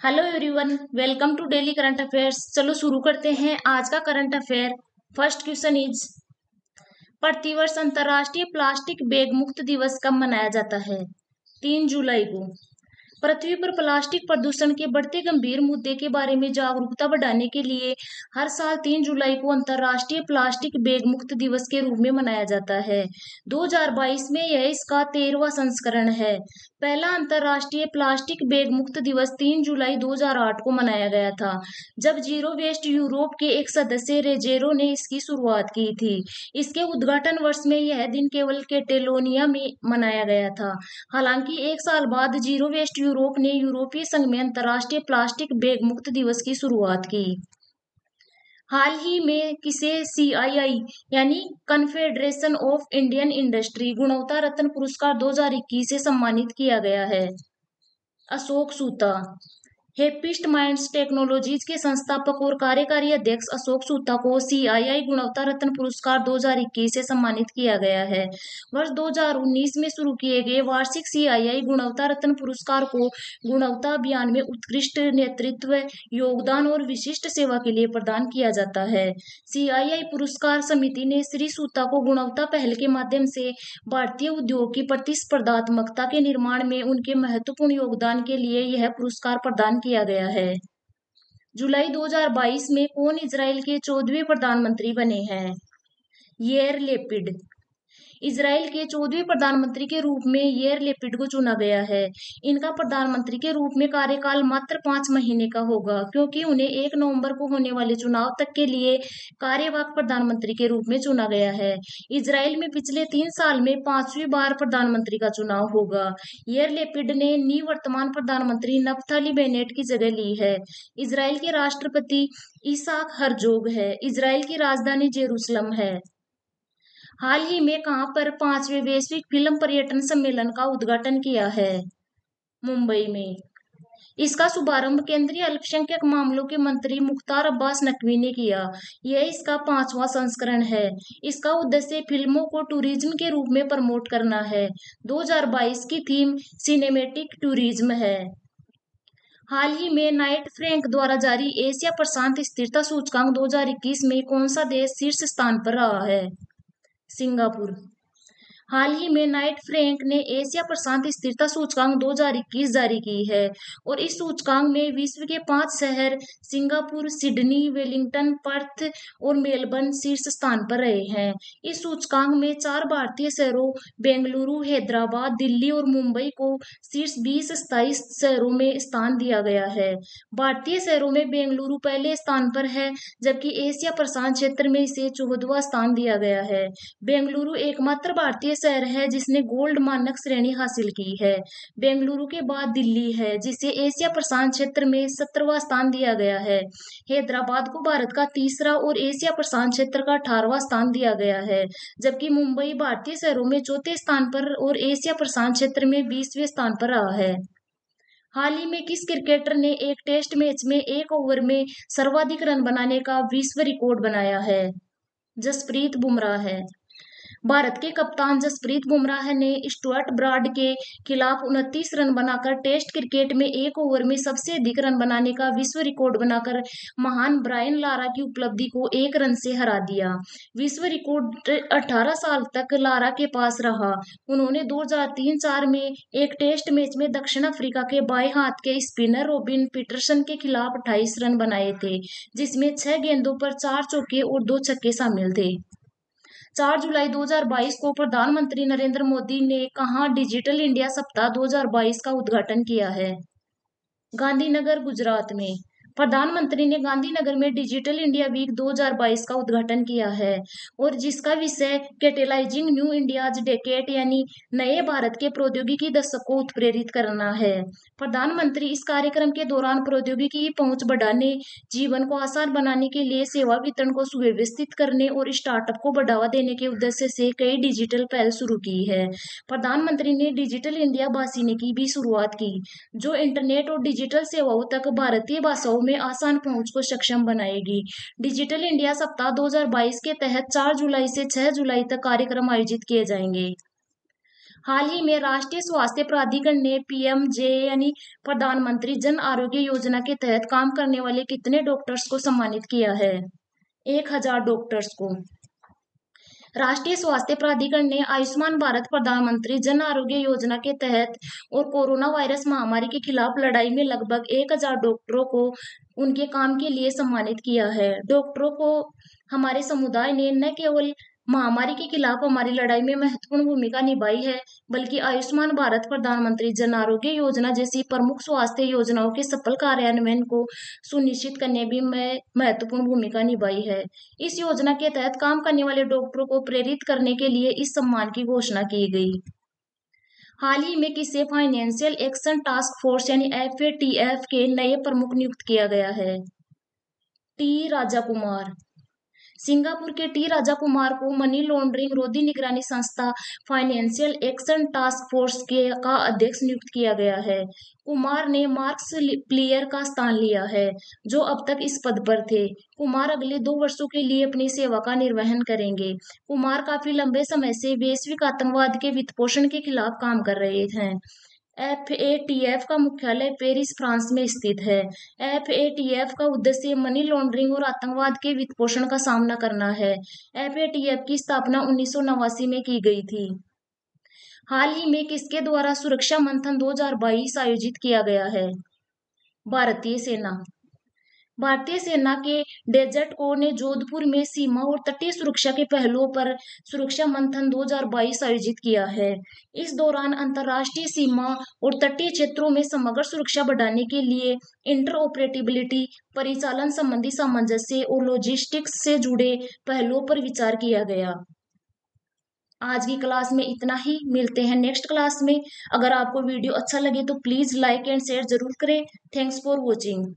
Hello everyone, welcome to daily current affairs. चलो शुरू करते हैं आज का current affair. First question is, प्रतिवर्ष अंतर्राष्ट्रीय प्लास्टिक बैग मुक्त दिवस कब मनाया जाता है? 3 जुलाई को। पृथ्वी पर प्लास्टिक प्रदूषण के बढ़ते गंभीर मुद्दे के बारे में जागरूकता बढ़ाने के लिए हर साल 3 जुलाई को अंतर्राष्ट्रीय प्लास्टिक बैग मुक्त दिवस के रूप में मनाया जाता है। 2022 में यह इसका 13वां संस्करण है। पहला अंतर्राष्ट्रीय प्लास्टिक बैग मुक्त दिवस 3 जुलाई 2008 को मनाया गया था, जब जीरो वेस्ट यूरोप के एक सदस्य रेजेरो ने इसकी शुरुआत की थी। इसके उद्घाटन वर्ष में यह दिन केवल कैटेलोनिया में मनाया गया था। हालांकि एक साल बाद जीरो वेस्ट यूरोप ने यूरोपीय संघ में अंतर्राष्ट्रीय प्लास्टिक बैग मुक्त दिवस की शुरुआत की। हाल ही में किसे CII यानी कन्फेडरेशन ऑफ इंडियन इंडस्ट्री गुणवत्ता रत्न पुरस्कार 2021 से सम्मानित किया गया है? अशोक सूता। हैप्पीस्ट माइंड्स टेक्नोलॉजीज के संस्थापक और कार्यकारी अध्यक्ष अशोक सूता को CII गुणवत्ता रत्न पुरस्कार 2021 से सम्मानित किया गया है। वर्ष 2019 में शुरू किए गए वार्षिक CII गुणवत्ता रत्न पुरस्कार को गुणवत्ता अभियान में उत्कृष्ट नेतृत्व, योगदान और विशिष्ट सेवा के लिए प्रदान किया जाता है। CII पुरस्कार समिति ने श्री सूता को गुणवत्ता पहल के माध्यम से भारतीय उद्योग की प्रतिस्पर्धात्मकता के निर्माण में उनके महत्वपूर्ण योगदान के लिए यह पुरस्कार प्रदान किया गया है। जुलाई 2022 में कौन इजराइल के 14वें प्रधानमंत्री बने हैं? येर लेपिड। इजराइल के 14वें प्रधानमंत्री के रूप में येर लेपिड को चुना गया है। इनका प्रधानमंत्री के रूप में कार्यकाल मात्र 5 महीने का होगा, क्योंकि उन्हें 1 नवंबर को होने वाले चुनाव तक के लिए कार्यवाहक प्रधानमंत्री के रूप में चुना गया है। इजराइल में पिछले 3 साल में 5वीं बार प्रधानमंत्री का चुनाव होगा। येर लेपिड ने निवर्तमान प्रधानमंत्री नफ्ताली बेनेट की जगह ली है। इजराइल के राष्ट्रपति इसाक हरजोग है। इजराइल की राजधानी जेरूसलम है। हाल ही में कहां पर 5वें वैश्विक फिल्म पर्यटन सम्मेलन का उद्घाटन किया है? मुंबई में। इसका शुभारंभ केंद्रीय अल्पसंख्यक मामलों के मंत्री मुख्तार अब्बास नकवी ने किया। यह इसका 5वां संस्करण है। इसका उद्देश्य फिल्मों को टूरिज्म के रूप में प्रमोट करना है। 2022 की थीम सिनेमेटिक टूरिज्म है। हाल ही में नाइट फ्रैंक द्वारा जारी एशिया प्रशांत स्थिरता सूचकांक 2021 में कौन सा देश शीर्ष स्थान पर रहा है? सिंगापुर। हाल ही में नाइट फ्रैंक ने एशिया प्रशांत स्थिरता सूचकांक 2021 जारी की है, और इस सूचकांक में विश्व के 5 शहर सिंगापुर, सिडनी, वेलिंगटन, पर्थ और मेलबर्न शीर्ष स्थान पर रहे हैं। इस सूचकांक में 4 भारतीय शहरों बेंगलुरु, हैदराबाद, दिल्ली और मुंबई को शीर्ष 20 स्थायी शहरों में स्थान दिया गया है। भारतीय शहरों में बेंगलुरु पहले स्थान पर है, जबकि एशिया प्रशांत क्षेत्र में इसे 14वां स्थान दिया गया है। बेंगलुरु एकमात्र भारतीय शहर है जिसने गोल्ड मानक श्रेणी हासिल की है। बेंगलुरु के बाद दिल्ली है, जिसे एशिया प्रशांत क्षेत्र में 17वां स्थान दिया गया है। हैदराबाद को भारत का तीसरा और एशिया प्रशांत क्षेत्र का 18वां स्थान दिया गया है, जबकि मुंबई भारतीय शहरों में चौथे स्थान पर और एशिया प्रशांत क्षेत्र में 20वें स्थान पर रहा है। हाल ही में किस क्रिकेटर ने एक टेस्ट मैच में 1 ओवर में सर्वाधिक रन बनाने का विश्व रिकॉर्ड बनाया है? जसप्रीत बुमराह है। भारत के कप्तान जसप्रीत बुमराह ने स्टुअर्ट ब्राड के खिलाफ 29 रन बनाकर टेस्ट क्रिकेट में 1 ओवर में सबसे अधिक रन बनाने का विश्व रिकॉर्ड बनाकर महान ब्रायन लारा की उपलब्धि को 1 रन से हरा दिया। विश्व रिकॉर्ड 18 साल तक लारा के पास रहा। उन्होंने 2003-04 में एक टेस्ट मैच में दक्षिण अफ्रीका के बाएं हाथ के स्पिनर रॉबिन पीटरसन के खिलाफ 28 रन बनाए थे, जिसमें 6 गेंदों पर 4 चौके और 2 छक्के शामिल थे। 4 जुलाई 2022 को प्रधानमंत्री नरेंद्र मोदी ने कहां डिजिटल इंडिया सप्ताह 2022 का उद्घाटन किया है? गांधीनगर, गुजरात में। प्रधानमंत्री ने गांधीनगर में डिजिटल इंडिया वीक 2022 का उद्घाटन किया है, और जिसका विषय कैटेलाइजिंग न्यू इंडियाज डेकेड यानी नए भारत के प्रौद्योगिकी दशक को उत्प्रेरित करना है। प्रधानमंत्री इस कार्यक्रम के दौरान प्रौद्योगिकी की पहुंच बढ़ाने, जीवन को आसान बनाने के लिए सेवा वितरण को सुव्यवस्थित करने और स्टार्टअप को बढ़ावा देने के उद्देश्य से कई डिजिटल पहल शुरू की है। प्रधानमंत्री ने डिजिटल इंडिया भाषिनी की भी शुरुआत की, जो इंटरनेट और डिजिटल सेवाओं तक भारतीय भाषाओं में आसान पहुंच को सक्षम बनाएगी। डिजिटल इंडिया सप्ताह 2022 के तहत 4 जुलाई से 6 जुलाई तक कार्यक्रम आयोजित किए जाएंगे। हाल ही में राष्ट्रीय स्वास्थ्य प्राधिकरण ने पीएमजे यानी प्रधानमंत्री जन आरोग्य योजना के तहत काम करने वाले कितने डॉक्टर्स को सम्मानित किया है? 1000 डॉक्टर्स को। राष्ट्रीय स्वास्थ्य प्राधिकरण ने आयुष्मान भारत प्रधानमंत्री जन आरोग्य योजना के तहत और कोरोना वायरस महामारी के खिलाफ लड़ाई में लगभग 1000 डॉक्टरों को उनके काम के लिए सम्मानित किया है। डॉक्टरों को हमारे समुदाय ने न केवल महामारी के खिलाफ हमारी लड़ाई में महत्वपूर्ण भूमिका निभाई है, बल्कि आयुष्मान भारत प्रधानमंत्री जन आरोग्य योजना जैसी प्रमुख स्वास्थ्य योजनाओं के सफल कार्यान्वयन को सुनिश्चित करने भी में महत्वपूर्ण भूमिका निभाई है। इस योजना के तहत काम करने वाले डॉक्टरों को प्रेरित करने के लिए इस सम्मान की घोषणा की गई। हाल ही में किसे फाइनेंशियल एक्शन टास्क फोर्स यानी FATF के नए प्रमुख नियुक्त किया गया है? टी राजा कुमार। सिंगापुर के टी राजा कुमार को मनी लॉन्ड्रिंग रोधी निगरानी संस्था फाइनेंशियल एक्शन टास्क फोर्स का अध्यक्ष नियुक्त किया गया है। कुमार ने मार्क्स प्लेयर का स्थान लिया है, जो अब तक इस पद पर थे। कुमार अगले 2 वर्षों के लिए अपनी सेवा का निर्वहन करेंगे। कुमार काफी लंबे समय से वैश्विक आतंकवाद के वित्तपोषण के खिलाफ काम कर रहे हैं। FATF का मुख्यालय पेरिस, फ्रांस में स्थित है। FATF का उद्देश्य मनी लॉन्ड्रिंग और आतंकवाद के वित्तपोषण का सामना करना है। FATF की स्थापना 1989 में की गई थी। हाल ही में किसके द्वारा सुरक्षा मंथन 2022 आयोजित किया गया है? भारतीय सेना। भारतीय सेना के डेजर्ट कोर ने जोधपुर में सीमा और तटीय सुरक्षा के पहलुओं पर सुरक्षा मंथन 2022 आयोजित किया है। इस दौरान अंतर्राष्ट्रीय सीमा और तटीय क्षेत्रों में समग्र सुरक्षा बढ़ाने के लिए इंटरऑपरेटिबिलिटी, परिचालन संबंधी सामंजस्य और लॉजिस्टिक्स से जुड़े पहलुओं पर विचार किया गया। आज की क्लास में इतना ही। मिलते हैं नेक्स्ट क्लास में। अगर आपको वीडियो अच्छा लगे तो प्लीज लाइक एंड शेयर जरूर करें। Thanks for watching.